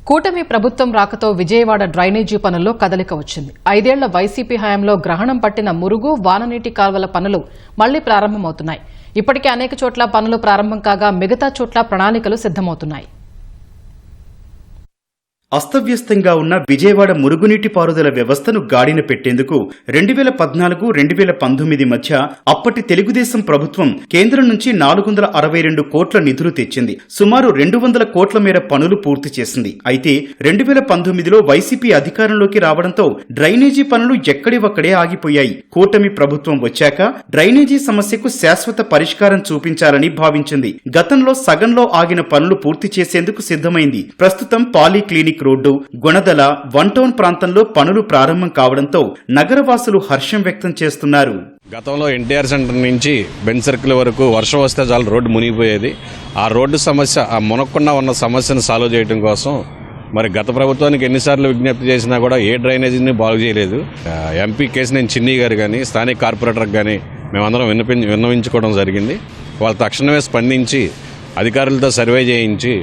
కూటమి ప్రభుత్వం రాకతో విజయవాడ డ్రైనేజీ పనుల్లో కదలిక వచ్చింది. 5 ఏళ్ల వైసీపీ హయాంలో గ్రహణం పట్టిన మురుగు, వాననీటి కాల్వల పనులు మళ్లీ ప్రారంభమవుతున్నాయి. ఇప్పటికే అనేక చోట్ల పనులు ప్రారంభం కాగా మిగతా చోట్ల ప్రణాళికలు సిద్దమవుతున్నాయి. అస్తవ్యస్తంగా ఉన్న విజయవాడ మురుగునీటి పారుదల వ్యవస్థను గాడిన పెట్టేందుకు 2014-2019 మధ్య అప్పటి తెలుగుదేశం ప్రభుత్వం కేంద్రం నుంచి 462 కోట్ల నిధులు తెచ్చింది. సుమారు 200 కోట్ల మేర పనులు పూర్తి చేసింది. అయితే 2019లో వైసీపీ అధికారంలోకి రావడంతో డ్రైనేజీ పనులు ఎక్కడివక్కడే ఆగిపోయాయి. కూటమి ప్రభుత్వం వచ్చాక డ్రైనేజీ సమస్యకు శాశ్వత పరిష్కారం చూపించాలని భావించింది. గతంలో సగంలో ఆగిన పనులు పూర్తి చేసేందుకు సిద్దమైంది. ప్రస్తుతం polyclinic road, Gunadala, one town ప్రాంతంలో పనులు ప్రారంభం కావడంతో నగరవాసులు హర్షం వ్యక్తం చేస్తున్నారు. గతంలో ఎన్టీఆర్ సెంటర్ నుంచి బెంజ్ సర్కిల్ వరకు వర్షం వస్తే చాలు రోడ్డు మునిగిపోయేది. ఆ రోడ్డు సమస్య, ఆ మునక్కుండా ఉన్న సమస్యను సాల్వ్ చేయడం కోసం మరి గత ప్రభుత్వానికి ఎన్నిసార్లు విజ్ఞప్తి చేసినా కూడా ఏ డ్రైనేజీని బాగు చేయలేదు. ఎంపీ కేసినేని చిన్ని గారు కానీ స్థానిక కార్పొరేటర్కి కానీ మేమందరం విన్నవించుకోవడం జరిగింది. వాళ్ళు తక్షణమే స్పందించి అధికారులతో సర్వే చేయించి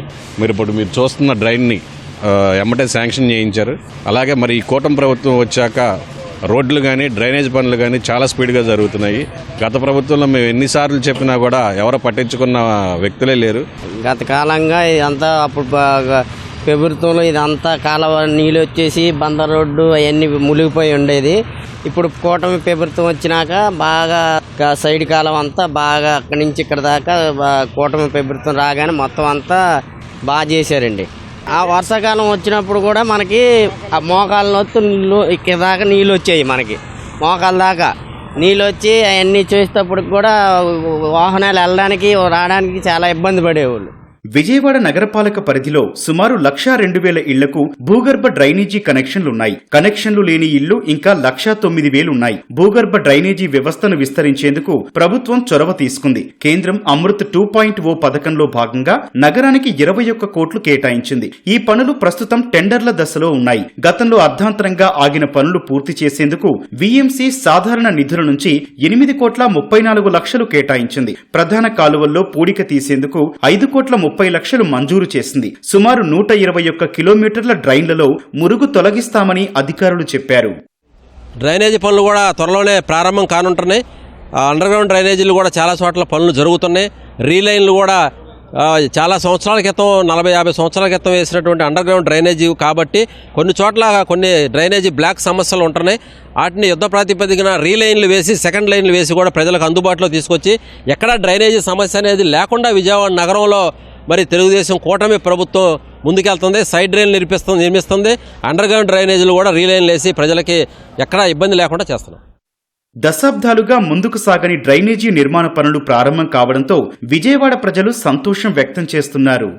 మీరు చూస్తున్న డ్రైన్ని ఎమ్మటే శాంక్షన్ చేయించారు. అలాగే మరి ఈ కూటమి ప్రభుత్వం వచ్చాక రోడ్లు కానీ డ్రైనేజ్ పనులు కానీ చాలా స్పీడ్గా జరుగుతున్నాయి. గత ప్రభుత్వంలో మేము ఎన్నిసార్లు చెప్పినా కూడా ఎవరు పట్టించుకున్న వ్యక్తులే లేరు. గత కాలంగా ఇదంతా అప్పుడు ప్రభుత్వంలో ఇదంతా కాలువ నీళ్ళు వచ్చేసి బందర్ రోడ్డు అవన్నీ మునిగిపోయి ఉండేది. ఇప్పుడు కూటమి ప్రభుత్వం వచ్చినాక బాగా సైడ్ కాలం అంతా బాగా అక్కడి నుంచి ఇక్కడ దాకా కూటమి ప్రభుత్వం రాగానే మొత్తం అంతా బాగా చేశారండి. ఆ వర్షాకాలం వచ్చినప్పుడు కూడా మనకి ఆ మోకాళ్ళ నీళ్ళు ఇక్కడ దాకా నీళ్ళు వచ్చాయి. మనకి మోకాళ్ళ దాకా నీళ్ళు వచ్చి అవన్నీ చేసేటప్పటికి కూడా వాహనాలు వెళ్ళడానికి రావడానికి చాలా ఇబ్బంది పడేవాళ్ళు. విజయవాడ నగరపాలక పరిధిలో సుమారు 1,02,000 ఇళ్లకు భూగర్భ డ్రైనేజీ కనెక్షన్లున్నాయి. కనెక్షన్లు లేని ఇళ్లు ఇంకా 1,09,000 ఉన్నాయి. భూగర్భ డ్రైనేజీ వ్యవస్థను విస్తరించేందుకు ప్రభుత్వం చొరవ తీసుకుంది. కేంద్రం అమృత్ 2.0 పథకంలో భాగంగా నగరానికి 21 కోట్లు కేటాయించింది. ఈ పనులు ప్రస్తుతం టెండర్ల దశలో ఉన్నాయి. గతంలో అర్ధాంతరంగా ఆగిన పనులు పూర్తి చేసేందుకు వీఎంసీ సాధారణ నిధుల నుంచి 8,34,00,000 కేటాయించింది. ప్రధాన కాలువల్లో పూడిక తీసేందుకు 5,30,00,000 మంజూరు చేసింది. సుమారు 121 కిలోమీటర్ల డ్రైన్లలో మురుగు తొలగిస్తామని అధికారులు చెప్పారు. డ్రైనేజీ పనులు కూడా త్వరలోనే ప్రారంభం కానుంటున్నాయి. అండర్ గ్రౌండ్ డ్రైనేజీలు కూడా చాలా చోట్ల పనులు జరుగుతున్నాయి. రీలైన్లు కూడా చాలా సంవత్సరాల క్రితం 40-50 సంవత్సరాల క్రితం వేసినటువంటి అండర్ గ్రౌండ్ డ్రైనేజీ కాబట్టి కొన్ని చోట్ల కొన్ని డ్రైనేజీ బ్లాక్ సమస్యలు ఉంటున్నాయి. వాటిని యుద్ధ ప్రాతిపదికన రీలైన్లు వేసి, సెకండ్ లైన్లు వేసి కూడా ప్రజలకు అందుబాటులో తీసుకొచ్చి ఎక్కడా డ్రైనేజీ సమస్య అనేది లేకుండా విజయవాడ నగరంలో మరి తెలుగుదేశం కూటమి ప్రభుత్వం ముందుకెళ్తుంది. సైడ్ డ్రైన్లు నిర్మిస్తుంది. అండర్ గ్రౌండ్ డ్రైనేజీలు కూడా రీలైన్లు వేసి ప్రజలకి ఎక్కడా ఇబ్బంది లేకుండా చేస్తున్నాం. దశాబ్దాలుగా ముందుకు సాగని డ్రైనేజీ నిర్మాణ పనులు ప్రారంభం కావడంతో విజయవాడ ప్రజలు సంతోషం వ్యక్తం చేస్తున్నారు.